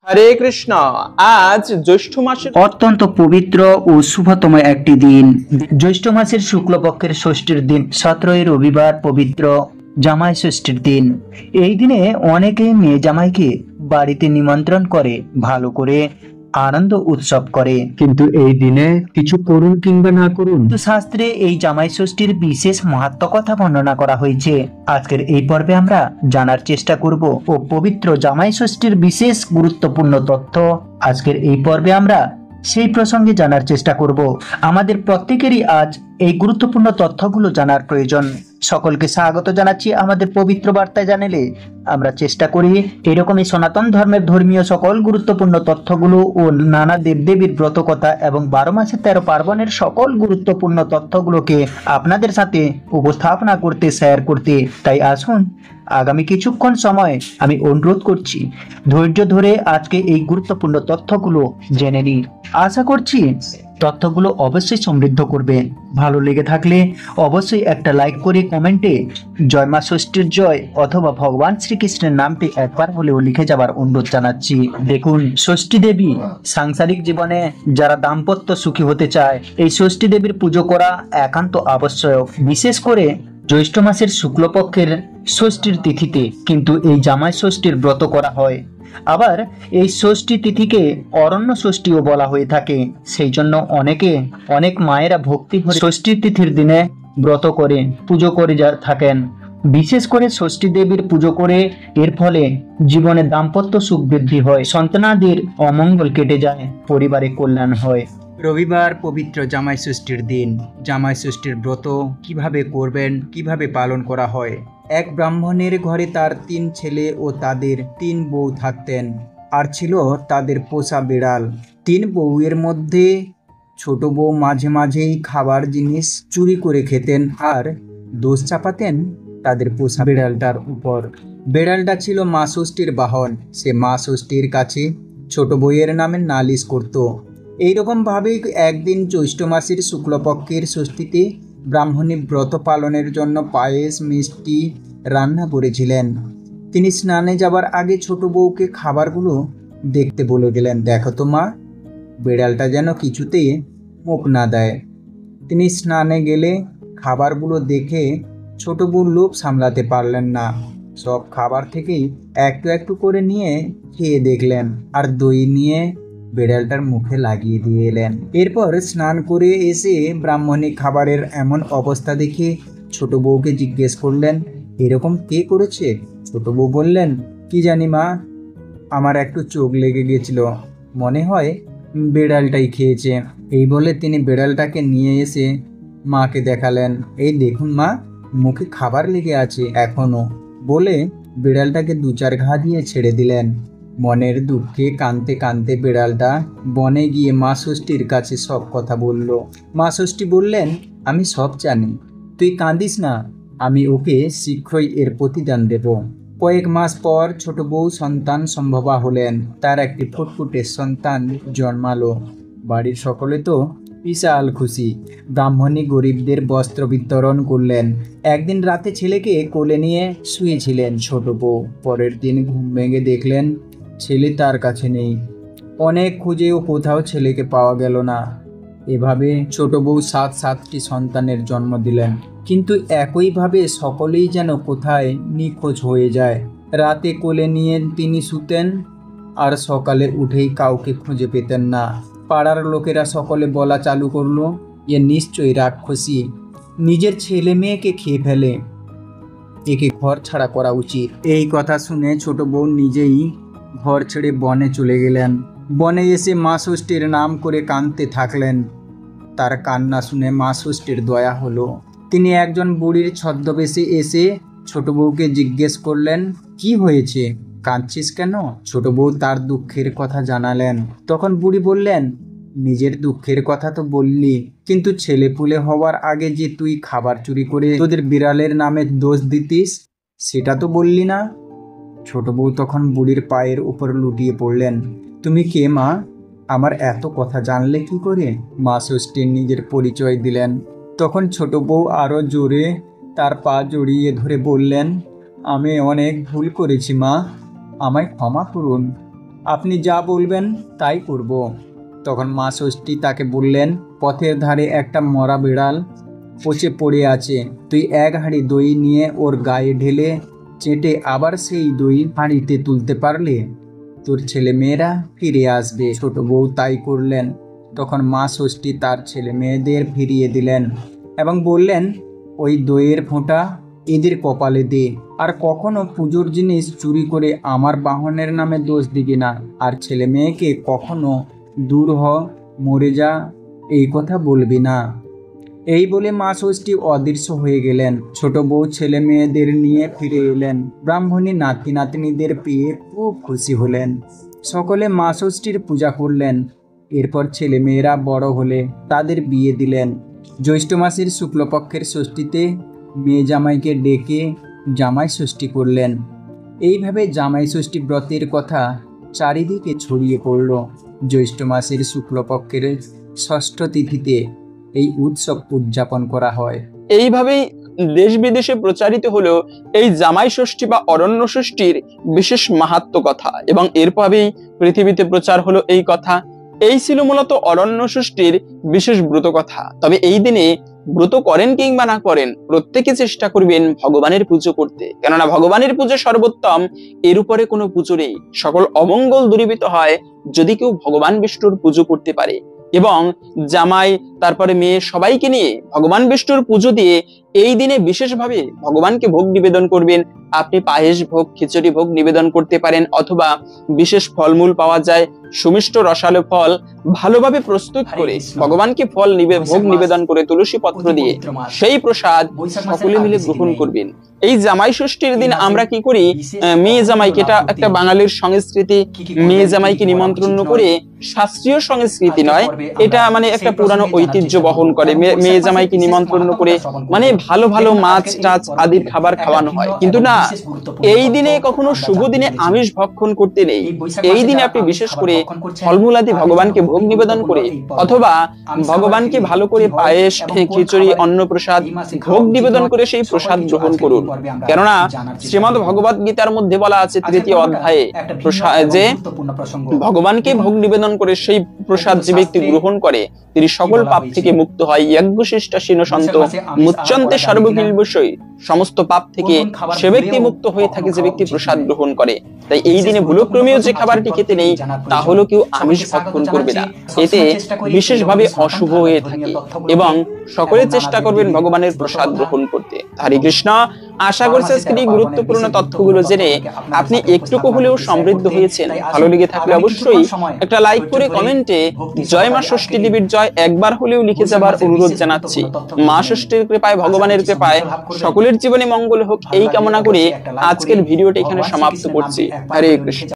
হরে কৃষ্ণ। আজ জ্যৈষ্ঠ মাসের অত্যন্ত পবিত্র ও শুভতম একটি দিন, জ্যৈষ্ঠ মাসের শুক্লপক্ষের ষষ্ঠীর দিন, 17 রবিবার, পবিত্র জামাই ষষ্ঠীর দিন। এই দিনে অনেকেই মেয়ে জামাইকে বাড়িতে নিমন্ত্রণ করে, ভালো করে আনন্দ উৎসব করে। কিন্তু এই দিনে কিছু করুন কিংবা না করুন, কিন্তু শাস্ত্রে এই জামাই ষষ্ঠীর বিশেষ মাহাত্ম্য কথা বর্ণনা করা হয়েছে। আজকের এই পর্বে আমরা জানার চেষ্টা করব ও পবিত্র জামাই ষষ্ঠীর বিশেষ গুরুত্বপূর্ণ তথ্য। আজকের এই পর্বে আমরা সেই প্রসঙ্গে জানার চেষ্টা করব। আমাদের প্রত্যেকেরই আজ এই গুরুত্বপূর্ণ তথ্যগুলো জানার প্রয়োজন। সকলকে স্বাগত জানাচ্ছি আমাদের পবিত্র বার্তা চ্যানেলে। আমরা চেষ্টা করি এরকমই সনাতন ধর্মের ধর্মীয় সকল গুরুত্বপূর্ণ তথ্যগুলো ও নানা দেবদেবীর ব্রতকথা এবং 12 মাসের 13 পার্বণের সকল গুরুত্বপূর্ণ তথ্যগুলোকে আপনাদের সাথে উপস্থাপনা করতে, শেয়ার করতে। তাই আসুন আগামী কিছুক্ষণ সময় আমি অনুরোধ করছি ধৈর্য ধরে আজকে এই গুরুত্বপূর্ণ তথ্যগুলো জেনে নিই। আশা করছি তথ্যগুলো অবশ্যই সমৃদ্ধ করবে। ভালো লেগে থাকলে অবশ্যই একটা লাইক করে কমেন্টে জয় মা ষষ্ঠীর জয় অথবা ভগবান শ্রীকৃষ্ণের নামটি একবার হলেও লিখে যাবার অনুরোধ জানাচ্ছি। দেখুন, ষষ্ঠী দেবী সাংসারিক জীবনে যারা দাম্পত্য সুখী হতে চায়, এই ষষ্ঠী দেবীর পুজো করা একান্ত আবশ্যক। বিশেষ করে জ্যৈষ্ঠ মাসের শুক্লপক্ষের ষষ্ঠীর তিথিতে কিন্তু এই জামাই ষষ্ঠীর ব্রত করা হয়। আবার এই ষষ্ঠী তিথিকে অরণ্য ষষ্ঠীও বলা হয়ে থাকে। সেই জন্য অনেক মায়েরা ভক্তি ভরে ষষ্ঠী তিথির দিনে ব্রত করে পুজো করে থাকেন। বিশেষ করে ষষ্ঠী দেবীর পুজো করে এর ফলে জীবনে দাম্পত্য সুখ বৃদ্ধি হয়, সন্তানাদির অমঙ্গল কেটে যায়, পরিবারে কল্যাণ হয়। রবিবার পবিত্র জামাই ষষ্ঠীর দিন। জামাই ষষ্ঠীর ব্রত কিভাবে করবেন, কিভাবে পালন করা হয়। এক ব্রাহ্মণের ঘরে তার 3 ছেলে ও তাদের 3 বউ থাকতেন, আর ছিল তাদের পোষা বিড়াল। 3 বউয়ের মধ্যে ছোট বউ মাঝে মাঝেই খাবার জিনিস চুরি করে খেতেন আর দোষ চাপাতেন তাদের পোষা বিড়ালটার উপর। বিড়ালটা ছিল মা ষষ্ঠীর বাহন। সে মা ষষ্ঠীর কাছে ছোট বউয়ের নামে নালিশ করত। এইরকম ভাবেই একদিন জ্যৈষ্ঠ মাসের শুক্লপক্ষের ষষ্ঠীতে ব্রাহ্মণী ব্রত পালনের জন্য পায়েস মিষ্টি রান্না করেছিলেন। তিনি স্নানে যাবার আগে ছোট বউকে খাবারগুলো দেখতে বলে গেলেন, দেখো তো মা, বিড়ালটা যেন কিছুতেই মুখ না দেয়। তিনি স্নানে গেলে খাবারগুলো দেখে ছোট বউ লোভ সামলাতে পারলেন না। সব খাবার থেকেই একটু একটু করে নিয়ে খেয়ে দেখলেন আর দই নিয়ে বিড়ালটার মুখে লাগিয়ে দিয়ে এলেন। এরপর স্নান করে এসে ব্রাহ্মণী খাবারের এমন অবস্থা দেখে ছোট বউকে জিজ্ঞেস করলেন, এরকম কে করেছে? ছোট বউ বললেন, কি জানি মা, আমার একটু চোখ লেগে গেছিল, মনে হয় বিড়ালটাই খেয়েছে। এই বলে তিনি বিড়ালটাকে নিয়ে এসে মাকে দেখালেন, এই দেখুন মা, মুখে খাবার লেগে আছে এখনো, বলে বিড়ালটাকে 2-4 ঘা দিয়ে ছেড়ে দিলেন। মনের দুঃখে কাঁদতে কাঁদতে বিড়ালটা বনে গিয়ে মা ষষ্ঠীর কাছে সব কথা বলল। মা ষষ্ঠী বললেন, আমি সব জানি, তুই কাঁদিস না, আমি ওকে শীঘ্রই এর প্রতিদান দেব। কয়েক মাস পর ছোট বউ সন্তান সম্ভবা হলেন। তার একটি ফুটফুটে সন্তান জন্মালো। বাড়ির সকলে তো বিশাল খুশি। ব্রাহ্মণী গরিবদের বস্ত্র বিতরণ করলেন। একদিন রাতে ছেলেকে কোলে নিয়ে শুয়েছিলেন ছোট বউ। পরের দিন ঘুম ভেঙে দেখলেন ছেলে তার কাছে নেই। অনেক খুঁজেও কোথাও ছেলেকে পাওয়া গেল না। এভাবে ছোট বউ 7টি সন্তানের জন্ম দিলেন। কিন্তু একইভাবে সকলেই যেন কোথায় নিখোঁজ হয়ে যায়। রাতে কোলে নিয়ে তিনি শুতেন আর সকালে উঠেই কাউকে খুঁজে পেতেন না। পাড়ার লোকেরা সকলে বলা চালু করলো, এ নিশ্চয়ই রাক্ষসী, নিজের ছেলে মেয়েকে খেয়ে ফেলে, একে ঘর ছাড়া করা উচিত। এই কথা শুনে ছোট বউ নিজেই ঘর ছেড়ে বনে চলে গেলেন। বনে এসে মা ষষ্ঠীর নাম করে কাঁদতে থাকলেন। তার কান্না শুনে মা ষষ্ঠীর দয়া হলো। তিনি একজন বুড়ির ছদ্মবেশে এসে ছোট বউকে জিজ্ঞেস করলেন, কি হয়েছে, কাঁদছিস কেন? ছোট বউ তার দুঃখের কথা জানালেন। তখন বুড়ি বললেন, নিজের দুঃখের কথা তো বললি, কিন্তু ছেলেপুলে হওয়ার আগে যে তুই খাবার চুরি করে তোদের বিড়ালের নামে দোষ দিতিস, সেটা তো বললি না। ছোট বউ তখন বুড়ির পায়ের উপর লুটিয়ে পড়লেন। তুমি কে মা? আমার এত কথা জানলে কি করে? মা ষষ্ঠীর নিজের পরিচয় দিলেন। তখন ছোট বউ আরো জোরে তার পা জড়িয়ে ধরে বললেন, আমি অনেক ভুল করেছি মা, আমায় ক্ষমা করুন। আপনি যা বলবেন তাই করব। তখন মা ষষ্ঠী তাকে বললেন, পথের ধারে একটা মরা বিড়াল পচে পড়ে আছে, তুই এক হাঁড়ি দই নিয়ে ওর গায়ে ঢেলে চেটে আবার সেই দই হাঁড়িতে তুলতে পারলে তোর ছেলে মেয়েরা ফিরে আসবে। ছোট বউ তাই করলেন। তখন মা ষষ্ঠী তার ছেলে মেয়েদের ফিরিয়ে দিলেন এবং বললেন, ওই দইয়ের ফোঁটা এদের কপালে দে, আর কখনো পুজোর জিনিস চুরি করে আমার বাহনের নামে দোষ দিবি না, আর ছেলে মেয়েকে কখনো দূর হ, মরে যা এই কথা বলবি না। এই বলে মা ষষ্ঠী অদৃশ্য হয়ে গেলেন। ছোট বউ ছেলে মেয়েদের নিয়ে ফিরে এলেন। ব্রাহ্মণী নাতি নাতনিদের পেয়ে খুব খুশি হলেন। সকলে মা ষষ্ঠীর পূজা করলেন। এরপর ছেলে মেয়েরা বড় হলে তাদের বিয়ে দিলেন। জ্যৈষ্ঠ মাসের শুক্লপক্ষের ষষ্ঠীতে মেয়ে জামাইকে ডেকে জামাই ষষ্ঠী করলেন। এইভাবে জামাই ষষ্ঠী ব্রতের কথা চারিদিকে ছড়িয়ে পড়ল। জ্যৈষ্ঠ মাসের শুক্লপক্ষের ষষ্ঠ তিথিতে এই উৎসব উদযাপন করা হয়। এইভাবেই দেশ বিদেশে প্রচারিত হলো এই জামাই ষষ্ঠী বা অরণ্য ষষ্ঠীর বিশেষ মাহাত্ম্য কথা, এবং এরপরেই পৃথিবীতে প্রচার হলো এই কথা। এই ছিল মূলত অরণ্য ষষ্ঠীর বিশেষ ব্রত কথা। তবে এই দিনে ব্রত করেন কিংবা না করেন, প্রত্যেকে চেষ্টা করবেন ভগবানের পুজো করতে, কেননা ভগবানের পুজো সর্বোত্তম, এর উপরে কোনো পুজো নেই। সকল অমঙ্গল দূরীভূত হয় যদি কেউ ভগবান বিষ্ণুর পুজো করতে পারে। এবং জামাই তারপরে মেয়ে সবাইকে নিয়ে ভগবান বিষ্ণুর পুজো দিয়ে এই দিনে বিশেষভাবে ভগবানকে ভোগ নিবেদন করবেন। আপনি পায়েস ভোগ, খিচুড়ি ভোগ নিবেদন করতে পারেন, অথবা বিশেষ ফলমূল পাওয়া যায়, সুমিষ্ট রসালো ফল ভালোভাবে প্রস্তুত করে ভগবানকে ভোগ নিবেদন করে তুলসী পত্র দিয়ে সেই প্রসাদ সকলে মিলে গ্রহণ করবেন। এই জামাই ষষ্ঠীর দিন আমরা কি করি, মেয়ে জামাইকে, এটা একটা বাঙালির সংস্কৃতি, মেয়ে জামাইকে নিমন্ত্রণ করে, শাস্ত্রীয় সংস্কৃতি নয়, এটা মানে একটা পুরানো ঐতিহ্য বহন করে। মেয়ে জামাইকে নিমন্ত্রণ করে মানে ভালো ভালো মাছ টাছ আদির খাবার খাওয়ানো হয়। কিন্তু না, এই দিনে কখনো শুভ দিনে আমিষ ভক্ষণ করতে নেই। এই দিনে আপনি বিশেষ করে ফলমূল আদি ভগবানকে ভোগ নিবেদন করে, অথবা ভগবানকে ভালো করে পায়েস, খিচুড়ি, অন্ন প্রসাদ ভোগ নিবেদন করে সেই প্রসাদ গ্রহণ করুন। কেননা শ্রীমদ্ ভগবত গীতার মধ্যে বলা আছে ৩য় অধ্যায়ে যে ভগবানকে ভোগ নিবেদন করে সেই প্রসাদ যে ব্যক্তি গ্রহণ করে তিনি সকল পাপ থেকে মুক্ত হয়। যজ্ঞশিষ্টাসীন সন্ত মুচ্যন্তে সর্বকিল বিষয়, সমস্ত পাপ থেকে সে ব্যক্তি মুক্ত হয়ে থাকে যে ব্যক্তি প্রসাদ গ্রহণ করে। তাই এই দিনে ভুলক্রমেও যে খাবারটি খেতে নেই তা হলো কেউ আমিষ ভক্ষণ করবে না, এতে বিশেষভাবে অশুভ হয়ে থাকে। এবং সকলে চেষ্টা করবেন ভগবানের প্রসাদ গ্রহণ করতে। হরে কৃষ্ণ। আশা করছি আজকের এই গুরুত্বপূর্ণ তথ্যগুলো জেনে আপনি একটুকু হলেও সমৃদ্ধ হয়েছেন। ভালো লেগে থাকলে অবশ্যই একটা লাইক করে কমেন্টে জয় মা ষষ্ঠী দেবীর জয় একবার হলেও লিখে যাবার অনুরোধ জানাচ্ছি। মা ষষ্ঠীর কৃপায়, ভগবানের কৃপায় সকলের জীবনে মঙ্গল হোক এই কামনা করে আজকের ভিডিওটি এখানে সমাপ্ত করছি। হরে কৃষ্ণ।